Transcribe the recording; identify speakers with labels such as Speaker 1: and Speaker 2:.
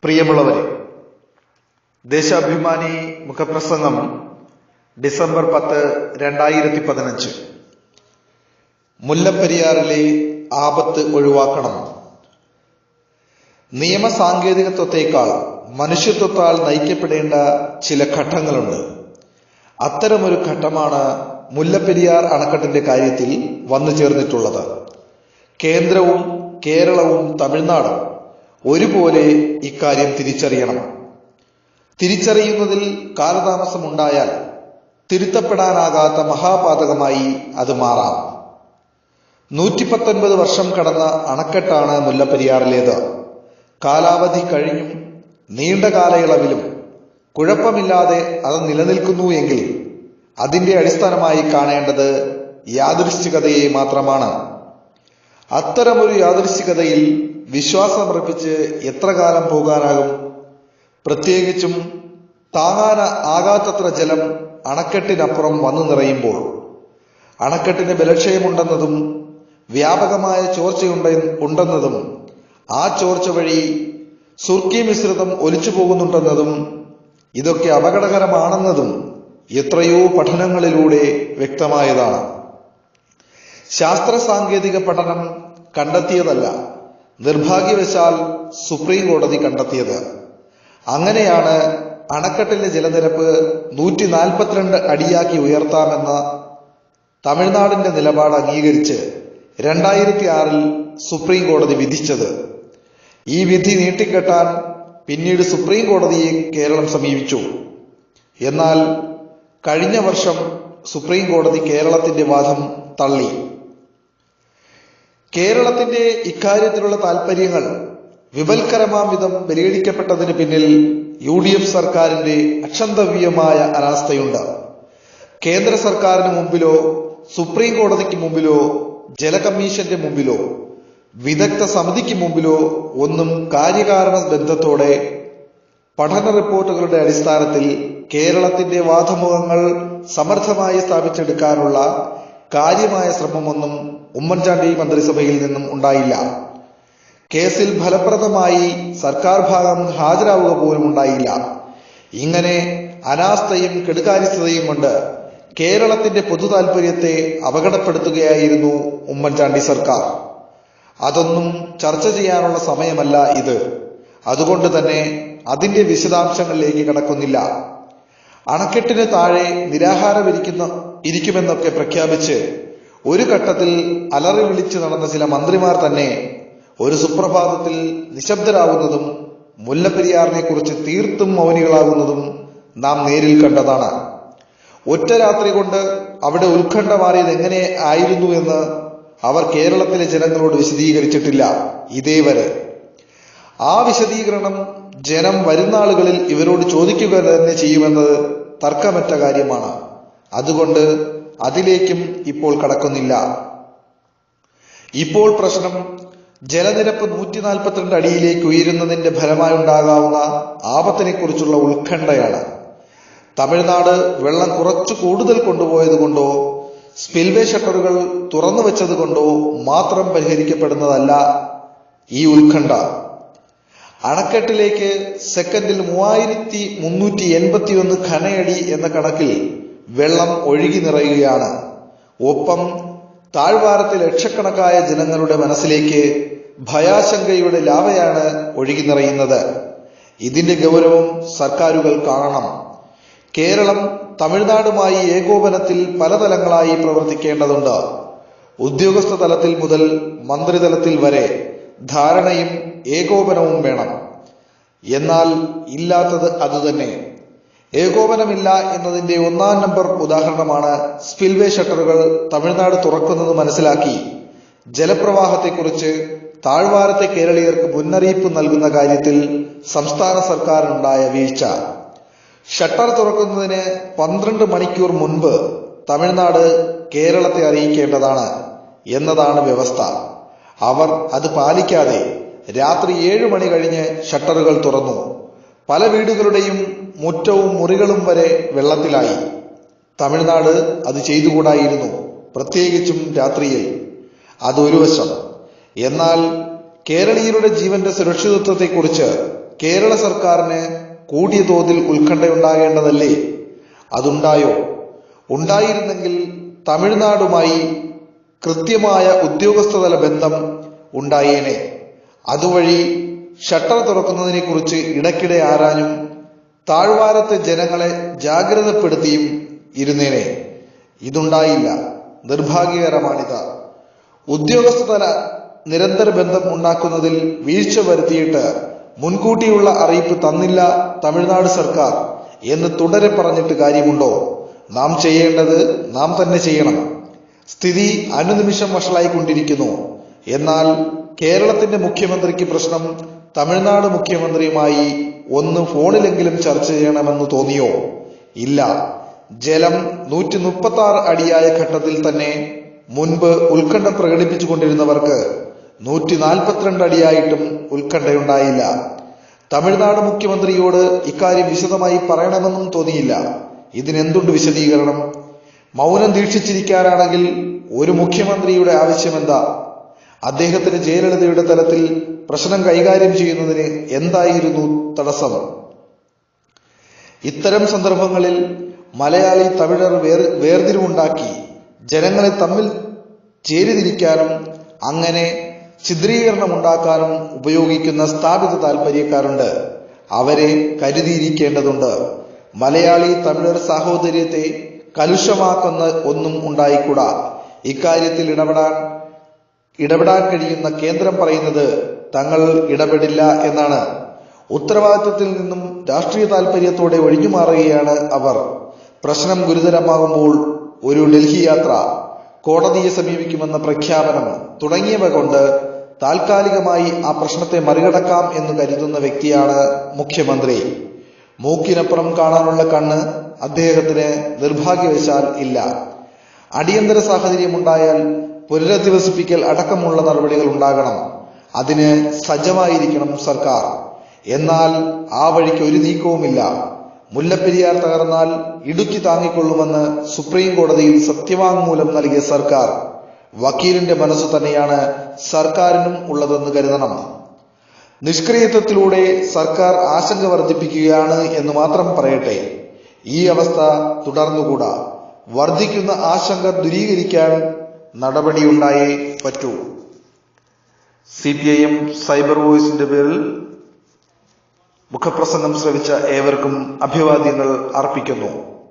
Speaker 1: പ്രിയമുള്ളവരെ, ദേശാഭിമാനി മുഖപ്രസംഗം ഡിസംബർ 10, 2015. മുല്ലപ്പെരിയാറിലെ ആപത്ത് ഒഴിവാക്കണം. നിയമസാങ്കേതികത്വത്തേക്കാൾ മനുഷ്യത്വത്താൽ നയിക്കപ്പെടേണ്ട ചില ഘട്ടങ്ങളുണ്ട്. അത്തരമൊരു ഘട്ടമാണ് മുല്ലപ്പെരിയാർ അണക്കെട്ടിന്റെ കാര്യത്തിൽ വന്നു ചേർന്നിട്ടുള്ളത്. കേന്ദ്രവും കേരളവും തമിഴ്നാടും ഒരുപോലെ ഇക്കാര്യം തിരിച്ചറിയണം. തിരിച്ചറിയുന്നതിൽ കാലതാമസമുണ്ടായാൽ തിരുത്തപ്പെടാനാകാത്ത മഹാപാതകമായി അത് മാറാം. 119 വർഷം കടന്ന അണക്കെട്ടാണ് മുല്ലപ്പെരിയാറിലേത്. കാലാവധി കഴിഞ്ഞും നീണ്ട കാലയളവിലും കുഴപ്പമില്ലാതെ അത് നിലനിൽക്കുന്നു എങ്കിൽ അതിന്റെ അടിസ്ഥാനമായി കാണേണ്ടത് യാദൃശ്ചികതയെ മാത്രമാണ്. അത്തരമൊരു യാദൃശ്ചികതയിൽ വിശ്വാസമർപ്പിച്ച് എത്ര കാലം പോകാനാകും? പ്രത്യേകിച്ചും താങ്ങാനാകാത്തത്ര ജലം അണക്കെട്ടിനപ്പുറം വന്നു നിറയുമ്പോൾ. അണക്കെട്ടിന് ബലക്ഷയമുണ്ടെന്നതും വ്യാപകമായ ചോർച്ചയുണ്ടെന്നതും ആ ചോർച്ച വഴി സുർക്കി മിശ്രിതം ഒലിച്ചു പോകുന്നുണ്ടെന്നതും ഇതൊക്കെ അപകടകരമാണെന്നതും എത്രയോ പഠനങ്ങളിലൂടെ വ്യക്തമായതാണ്. ശാസ്ത്ര സാങ്കേതിക പഠനം കണ്ടെത്തിയതല്ല, നിർഭാഗ്യവശാൽ സുപ്രീം കോടതി കണ്ടെത്തിയത്. അങ്ങനെയാണ് അണക്കെട്ടിലെ ജലനിരപ്പ് 142 അടിയാക്കി ഉയർത്താമെന്ന തമിഴ്നാടിന്റെ നിലപാട് അംഗീകരിച്ച് 2006 സുപ്രീം കോടതി വിധിച്ചത്. ഈ വിധി നീട്ടിക്കെട്ടാൻ പിന്നീട് സുപ്രീം കോടതിയെ കേരളം സമീപിച്ചു. എന്നാൽ കഴിഞ്ഞ വർഷം സുപ്രീം കോടതി കേരളത്തിന്റെ വാദം തള്ളി. കേരളത്തിന്റെ ഇക്കാര്യത്തിലുള്ള താൽപര്യങ്ങൾ വിപൽക്കരമാം വിധം ബലികഴിക്കപ്പെട്ടതിന് പിന്നിൽ UDF സർക്കാരിന്റെ അക്ഷന്തവ്യമായ അനാസ്ഥയുണ്ട്. കേന്ദ്ര സർക്കാരിന് മുമ്പിലോ സുപ്രീം കോടതിക്ക് മുമ്പിലോ ജല കമ്മീഷന്റെ മുമ്പിലോ വിദഗ്ധ സമിതിക്ക് മുമ്പിലോ ഒന്നും കാര്യകാരണ ബന്ധത്തോടെ പഠന റിപ്പോർട്ടുകളുടെ അടിസ്ഥാനത്തിൽ കേരളത്തിന്റെ വാദമുഖങ്ങൾ സമർത്ഥമായി സ്ഥാപിച്ചെടുക്കാനുള്ള കാര്യമായ ശ്രമമൊന്നും ഉമ്മൻചാണ്ടി മന്ത്രിസഭയിൽ നിന്നും ഉണ്ടായില്ല. കേസിൽ ഫലപ്രദമായി സർക്കാർ ഭാഗം ഹാജരാവുക പോലും ഉണ്ടായില്ല. ഇങ്ങനെ അനാസ്ഥയും കെടുകാര്യസ്ഥതയും കൊണ്ട് കേരളത്തിന്റെ പൊതു താൽപര്യത്തെ അപകടപ്പെടുത്തുകയായിരുന്നു ഉമ്മൻചാണ്ടി സർക്കാർ. അതൊന്നും ചർച്ച ചെയ്യാനുള്ള സമയമല്ല ഇത്. അതുകൊണ്ട് തന്നെ അതിന്റെ വിശദാംശങ്ങളിലേക്ക് കടക്കുന്നില്ല. അണക്കെട്ടിന് താഴെ നിരാഹാരം ഇരിക്കുമെന്നൊക്കെ പ്രഖ്യാപിച്ച് ഒരു ഘട്ടത്തിൽ അലറി വിളിച്ചു നടന്ന ചില മന്ത്രിമാർ തന്നെ ഒരു സുപ്രഭാതത്തിൽ നിശബ്ദരാകുന്നതും മുല്ലപ്പെരിയാറിനെ കുറിച്ച് തീർത്തും മൗനികളാകുന്നതും നാം നേരിൽ കണ്ടതാണ്. ഒറ്റ രാത്രി കൊണ്ട് അവിടെ ഉത്കണ്ഠ മാറിയത് എങ്ങനെ ആയിരുന്നു എന്ന് അവർ കേരളത്തിലെ ജനങ്ങളോട് വിശദീകരിച്ചിട്ടില്ല ഇതേവരെ. ആ വിശദീകരണം ജനം വരുന്ന ആളുകളിൽ ഇവരോട് ചോദിക്കുക തന്നെ ചെയ്യുമെന്നത് തർക്കമറ്റ കാര്യമാണ്. അതുകൊണ്ട് അതിലേക്കും ഇപ്പോൾ കടക്കുന്നില്ല. ഇപ്പോൾ പ്രശ്നം ജലനിരപ്പ് 142 അടിയിലേക്ക് ഉയരുന്നതിന്റെ ഫലമായുണ്ടാകാവുന്ന ആപത്തിനെ കുറിച്ചുള്ള ഉത്കണ്ഠയാണ്. തമിഴ്നാട് വെള്ളം കുറച്ചു കൂടുതൽ കൊണ്ടുപോയത് കൊണ്ടോ സ്പിൽവേ ഷട്ടറുകൾ തുറന്നു വെച്ചത് കൊണ്ടോ മാത്രം പരിഹരിക്കപ്പെടുന്നതല്ല ഈ ഉത്കണ്ഠ. അണക്കെട്ടിലേക്ക് സെക്കൻഡിൽ 3381 ഘനയടി എന്ന കണക്കിൽ വെള്ളം ഒഴുകി നിറയുകയാണ്. ഒപ്പം താഴ്വാരത്തെ ലക്ഷക്കണക്കായ ജനങ്ങളുടെ മനസ്സിലേക്ക് ഭയാശങ്കയുടെ ലാവയാണ് ഒഴുകി നിറയുന്നത്. ഇതിന്റെ ഗൗരവം സർക്കാരുകൾ കാണണം. കേരളം തമിഴ്നാടുമായി ഏകോപനത്തിൽ പല തലങ്ങളായി പ്രവർത്തിക്കേണ്ടതുണ്ട്. ഉദ്യോഗസ്ഥ തലത്തിൽ മുതൽ മന്ത്രിതലത്തിൽ വരെ ധാരണയും ഏകോപനവും വേണം. എന്നാൽ ഇല്ലാത്തത് അതുതന്നെ. ഏകോപനമില്ല എന്നതിന്റെ 1-ാം നമ്പർ ഉദാഹരണമാണ് സ്പിൽവേ ഷട്ടറുകൾ തമിഴ്നാട് തുറക്കുന്നത് മനസ്സിലാക്കി ജലപ്രവാഹത്തെക്കുറിച്ച് താഴ്വാരത്തെ കേരളീയർക്ക് മുന്നറിയിപ്പ് നൽകുന്ന കാര്യത്തിൽ സംസ്ഥാന സർക്കാരിനുണ്ടായ വീഴ്ച. ഷട്ടർ തുറക്കുന്നതിന് 12 മണിക്കൂർ മുൻപ് തമിഴ്നാട് കേരളത്തെ അറിയിക്കേണ്ടതാണ് എന്നതാണ് വ്യവസ്ഥ. അവർ അത് പാലിക്കാതെ രാത്രി 7 മണി കഴിഞ്ഞ് ഷട്ടറുകൾ തുറന്നു. പല വീടുകളുടെയും മുറ്റവും മുറികളും വരെ വെള്ളത്തിലായി. തമിഴ്നാട് അത് ചെയ്തുകൂടായിരുന്നു, പ്രത്യേകിച്ചും രാത്രിയിൽ. അതൊരു വശം. എന്നാൽ കേരളീയരുടെ ജീവന്റെ സുരക്ഷിതത്വത്തെക്കുറിച്ച് കേരള സർക്കാരിന് കൂടിയ തോതിൽ ഉത്കണ്ഠയുണ്ടാകേണ്ടതല്ലേ? അതുണ്ടായോ? ഉണ്ടായിരുന്നെങ്കിൽ തമിഴ്നാടുമായി കൃത്യമായ ഉദ്യോഗസ്ഥതല ബന്ധം ഉണ്ടായേനെ. അതുവഴി ഷട്ടർ തുറക്കുന്നതിനെ കുറിച്ച് ഇടയ്ക്കിടെ ആരാഞ്ഞും താഴ്വാരത്തെ ജനങ്ങളെ ജാഗ്രതപ്പെടുത്തിയും ഇരുന്നേനെ. ഇതുണ്ടായില്ല. നിർഭാഗ്യകരമാണിത്. ഉദ്യോഗസ്ഥതല നിരന്തര ബന്ധം ഉണ്ടാക്കുന്നതിൽ വീഴ്ച വരുത്തിയിട്ട് മുൻകൂട്ടിയുള്ള അറിയിപ്പ് തന്നില്ല തമിഴ്നാട് സർക്കാർ എന്ന് തുടരെ പറഞ്ഞിട്ട് കാര്യമുണ്ടോ? നാം ചെയ്യേണ്ടത് നാം തന്നെ ചെയ്യണം. സ്ഥിതി അനുനിമിഷം വഷളായിക്കൊണ്ടിരിക്കുന്നു. എന്നാൽ കേരളത്തിന്റെ മുഖ്യമന്ത്രിക്ക് പ്രശ്നം തമിഴ്നാട് മുഖ്യമന്ത്രിയുമായി ഒന്ന് ഫോണിലെങ്കിലും ചർച്ച ചെയ്യണമെന്ന് തോന്നിയോ? ഇല്ല. ജലം 136 അടിയായ ഘട്ടത്തിൽ തന്നെ മുൻപ് ഉത്കണ്ഠ പ്രകടിപ്പിച്ചുകൊണ്ടിരുന്നവർക്ക് 142 അടിയായിട്ടും ഉത്കണ്ഠയുണ്ടായില്ല. തമിഴ്നാട് മുഖ്യമന്ത്രിയോട് ഇക്കാര്യം വിശദമായി പറയണമെന്നും തോന്നിയില്ല. ഇതിനെന്തുണ്ട് വിശദീകരണം? മൗനം ദീക്ഷിച്ചിരിക്കാനാണെങ്കിൽ ഒരു മുഖ്യമന്ത്രിയുടെ ആവശ്യമെന്താ? അദ്ദേഹത്തിന് ജയലളിതയുടെ തലത്തിൽ പ്രശ്നം കൈകാര്യം ചെയ്യുന്നതിന് എന്തായിരുന്നു തടസ്സം? ഇത്തരം സന്ദർഭങ്ങളിൽ മലയാളി തമിഴർ വേർതിരിവുണ്ടാക്കി ജനങ്ങളെ തമ്മിൽ ചേരിതിരിക്കാനും അങ്ങനെ ചിത്രീകരണമുണ്ടാക്കാനും ഉപയോഗിക്കുന്ന സ്ഥാപിത താൽപര്യക്കാരുണ്ട്. അവരെ കരുതിയിരിക്കേണ്ടതുണ്ട്. മലയാളി തമിഴർ സാഹോദര്യത്തെ കലുഷമാക്കുന്ന ഒന്നും ഉണ്ടായിക്കൂടാ. ഇക്കാര്യത്തിൽ ഇടപെടാൻ കഴിയുന്ന കേന്ദ്രം പറയുന്നത് തങ്ങൾ ഇടപെടില്ല എന്നാണ്. ഉത്തരവാദിത്വത്തിൽ നിന്നും രാഷ്ട്രീയ താൽപര്യത്തോടെ ഒഴിഞ്ഞുമാറുകയാണ് അവർ. പ്രശ്നം ഗുരുതരമാകുമ്പോൾ ഒരു ഡൽഹി യാത്ര, കോടതിയെ സമീപിക്കുമെന്ന പ്രഖ്യാപനം തുടങ്ങിയവ കൊണ്ട് താൽക്കാലികമായി ആ പ്രശ്നത്തെ മറികടക്കാം എന്ന് കരുതുന്ന വ്യക്തിയാണ് മുഖ്യമന്ത്രി. മൂക്കിനപ്പുറം കാണാനുള്ള കണ്ണ് അദ്ദേഹത്തിന് നിർഭാഗ്യവശാൽ ഇല്ല. അടിയന്തര സാഹചര്യമുണ്ടായാൽ പുനരധിവസിപ്പിക്കൽ അടക്കമുള്ള നടപടികൾ ഉണ്ടാകണം. അതിന് സജ്ജമായിരിക്കണം സർക്കാർ. എന്നാൽ ആ വഴിക്ക് ഒരു നീക്കവുമില്ല. മുല്ലപ്പെരിയാർ തകർന്നാൽ ഇടുക്കി താങ്ങിക്കൊള്ളുമെന്ന് സുപ്രീം കോടതിയിൽ സത്യവാങ്മൂലം നൽകിയ സർക്കാർ വക്കീലിന്റെ മനസ്സു തന്നെയാണ് സർക്കാരിനും ഉള്ളതെന്ന് കരുതണം. നിഷ്ക്രിയത്വത്തിലൂടെ സർക്കാർ ആശങ്ക വർദ്ധിപ്പിക്കുകയാണ് എന്ന് മാത്രം പറയട്ടെ. ഈ അവസ്ഥ തുടർന്നുകൂടാ. വർദ്ധിക്കുന്ന ആശങ്ക ദൂരീകരിക്കാൻ നടപടിയുണ്ടായേ പറ്റൂ. CPIM സൈബർ വോയിസിന്റെ പേരിൽ മുഖപ്രസംഗം ശ്രവിച്ച ഏവർക്കും അഭിവാദ്യങ്ങൾ അർപ്പിക്കുന്നു.